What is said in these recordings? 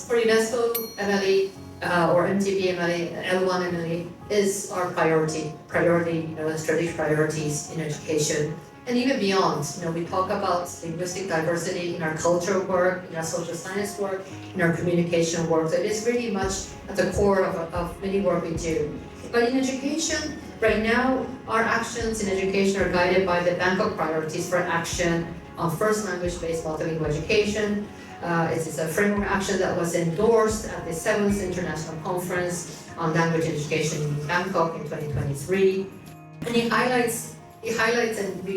For UNESCO, MLE or MTB MLE, L1 MLE is our priority, strategic priorities in education. And even beyond, we talk about linguistic diversity in our cultural work, in our social science work, in our communication work. So it is really much at the core of many work we do. But in education, right now, our actions in education are guided by the Bangkok priorities for action on first language-based multilingual education. It is a framework action that was endorsed at the 7th International Conference on Language Education in Bangkok in 2023. And it highlights and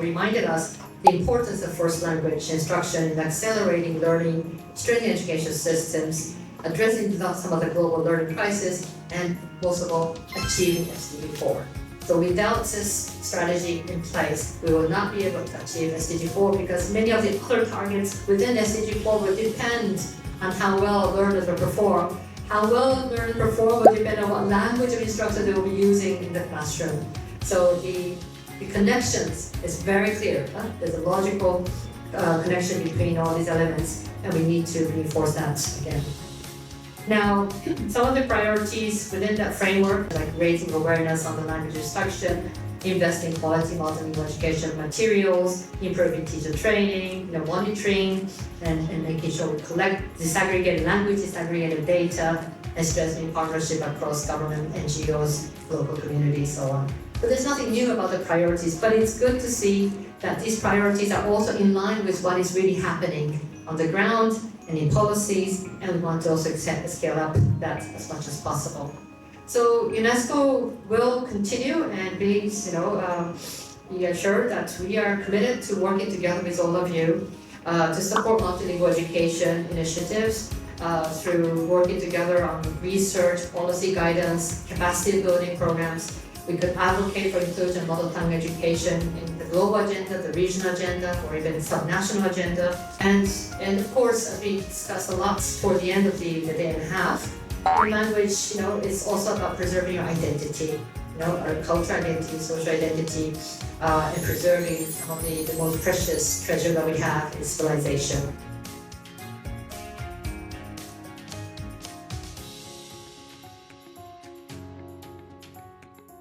reminded us the importance of first language instruction in accelerating learning, strengthening education systems, addressing some of the global learning crisis, and most of all, achieving SDG 4. So without this strategy in place, we will not be able to achieve SDG 4 because many of the other targets within SDG 4 will depend on how well learners will perform. How well learners perform will depend on what language of instruction they will be using in the classroom. So the connections is very clear. There's a logical connection between all these elements, and we need to reinforce that again. Now, some of the priorities within that framework, like raising awareness on the language instruction, investing in quality multilingual education materials, improving teacher training, monitoring, and making sure we collect disaggregated language, disaggregated data, and strengthening partnership across government, NGOs, local communities, so on. So there's nothing new about the priorities, but it's good to see that these priorities are also in line with what is really happening on the ground and in policies, and we want to also scale up that as much as possible. So UNESCO will continue, and please, be assured that we are committed to working together with all of you to support multilingual education initiatives through working together on research, policy guidance, capacity building programs. We could advocate for inclusion of mother tongue education in the global agenda, the regional agenda, or even subnational agenda. And of course, as we discussed a lot toward the end of the day and a half, language, is also about preserving our identity, our cultural identity, social identity, and preserving some of the most precious treasure that we have in civilization.